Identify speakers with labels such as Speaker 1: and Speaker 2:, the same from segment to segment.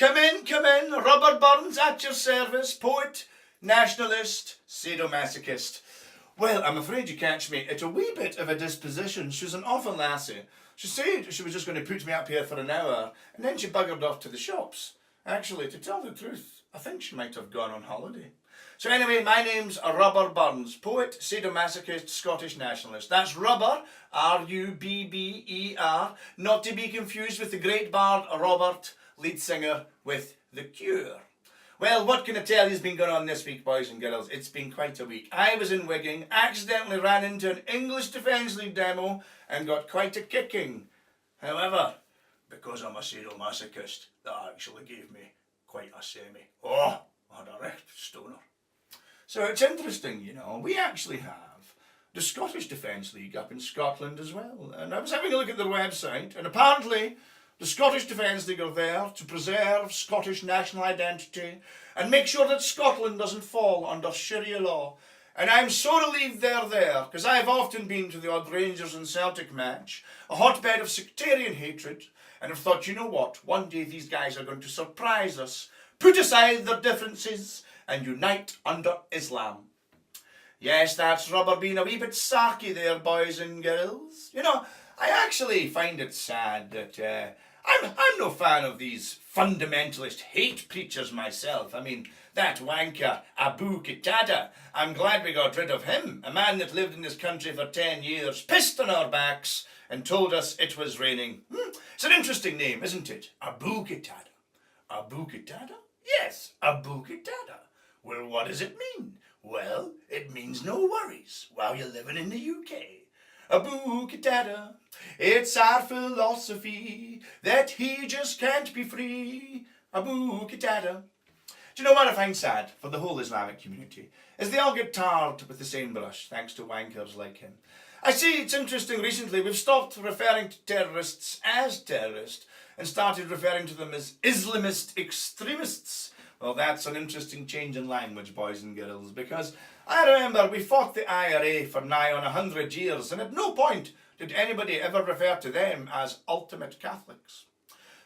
Speaker 1: come in. Rubber Burns at your service. Poet, nationalist, sadomasochist. Well, I'm afraid you catch me at a wee bit of a disposition. She's an awful lassie. She said she was just going to put me up here for an hour, and then she buggered off to the shops. Actually, to tell the truth, I think she might have gone on holiday. So anyway, my name's Rubber Burns, poet, sadomasochist, Scottish nationalist. That's Rubber, R-U-B-B-E-R, not to be confused with the great bard Robert, lead singer with The Cure. Well, what can I tell you's been going on this week, boys and girls? It's been quite a week. I was in Wigan, accidentally ran into an English Defence League demo and got quite a kicking. However, because I'm a sadomasochist, that actually gave me quite a semi. Oh, I had a right stoner. So it's interesting, you know, we actually have the Scottish Defence League up in Scotland as well. And I was having a look at their website, and apparently the Scottish Defence League are there to preserve Scottish national identity and make sure that Scotland doesn't fall under Sharia law. And I'm so relieved they're there, because I've often been to the odd Rangers and Celtic match, a hotbed of sectarian hatred, and I've thought, you know what, one day these guys are going to surprise us, put aside their differences, and unite under Islam. Yes, that's Rubber being a wee bit sarky there, boys and girls. You know, I actually find it sad that I'm no fan of these fundamentalist hate preachers myself. I mean, that wanker Abu Qatada, I'm glad we got rid of him, a man that lived in this country for 10 years, pissed on our backs and told us it was raining. It's an interesting name, isn't it? Abu Qatada. Abu Qatada? Yes, Abu Qatada. Well, what does it mean? Well, it means no worries while you're living in the UK. Abu Qatada, it's our philosophy that he just can't be free. Abu Qatada. Do you know what I find sad for the whole Islamic community? Is they all get tarred with the same brush, thanks to wankers like him. I see it's interesting recently we've stopped referring to terrorists as terrorists and started referring to them as Islamist extremists. Well, that's an interesting change in language, boys and girls, because I remember we fought the IRA for nigh on 100 years, and at no point did anybody ever refer to them as ultimate Catholics.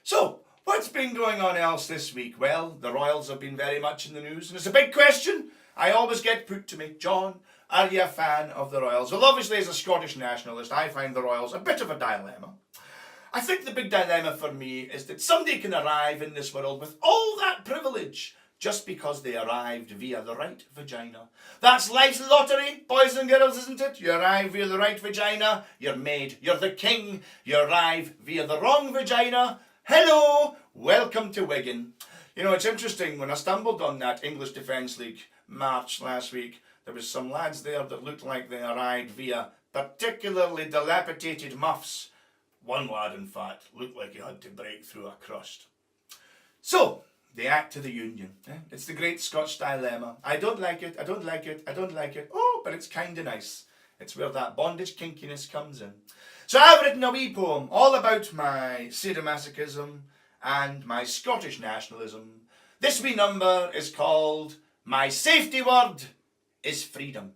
Speaker 1: So, what's been going on else this week? Well, the royals have been very much in the news, and it's a big question I always get put to me. John, are you a fan of the royals? Well, obviously, as a Scottish nationalist, I find the royals a bit of a dilemma. I think the big dilemma for me is that somebody can arrive in this world with all that privilege just because they arrived via the right vagina. That's life's lottery, boys and girls, isn't it? You arrive via the right vagina, you're made, you're the king. You arrive via the wrong vagina, hello, welcome to Wigan. You know, it's interesting, when I stumbled on that English Defence League march last week, there was some lads there that looked like they arrived via particularly dilapidated muffs. One lad, in fact, looked like he had to break through a crust. So, the Act of the Union. It's the great Scots dilemma. I don't like it, I don't like it, I don't like it. Oh, but it's kind of nice. It's where that bondage kinkiness comes in. So I've written a wee poem all about my sadomasochism and my Scottish nationalism. This wee number is called My Safety Word is Freedom.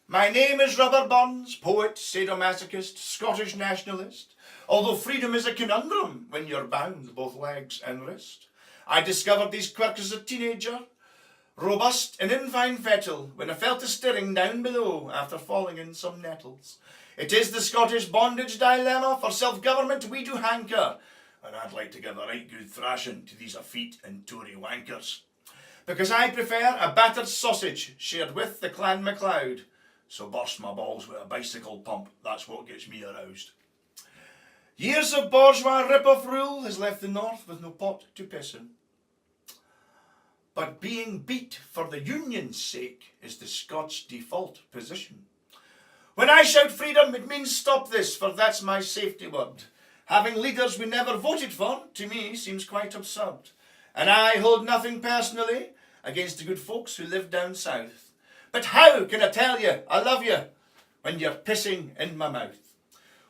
Speaker 1: My name is Rubber Burns, poet, sadomasochist, Scottish nationalist. Although freedom is a conundrum when you're bound both legs and wrist. I discovered these quirks as a teenager, robust and in fine fettle, when I felt a stirring down below after falling in some nettles. It is the Scottish bondage dilemma, for self-government we do hanker, and I'd like to give a right good thrashing to these effete and Tory wankers. Because I prefer a battered sausage shared with the Clan MacLeod, so burst my balls with a bicycle pump, that's what gets me aroused. Years of bourgeois rip-off rule has left the north with no pot to piss in. But being beat for the union's sake is the Scots' default position. When I shout freedom, it means stop this, for that's my safety word. Having leaders we never voted for, to me, seems quite absurd. And I hold nothing personally against the good folks who live down south. But how can I tell you I love you when you're pissing in my mouth?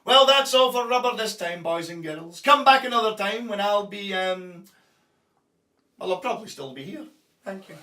Speaker 1: Well, that's all for Rubber this time, boys and girls. Come back another time when I'll be, well, I'll probably still be here. Thank you.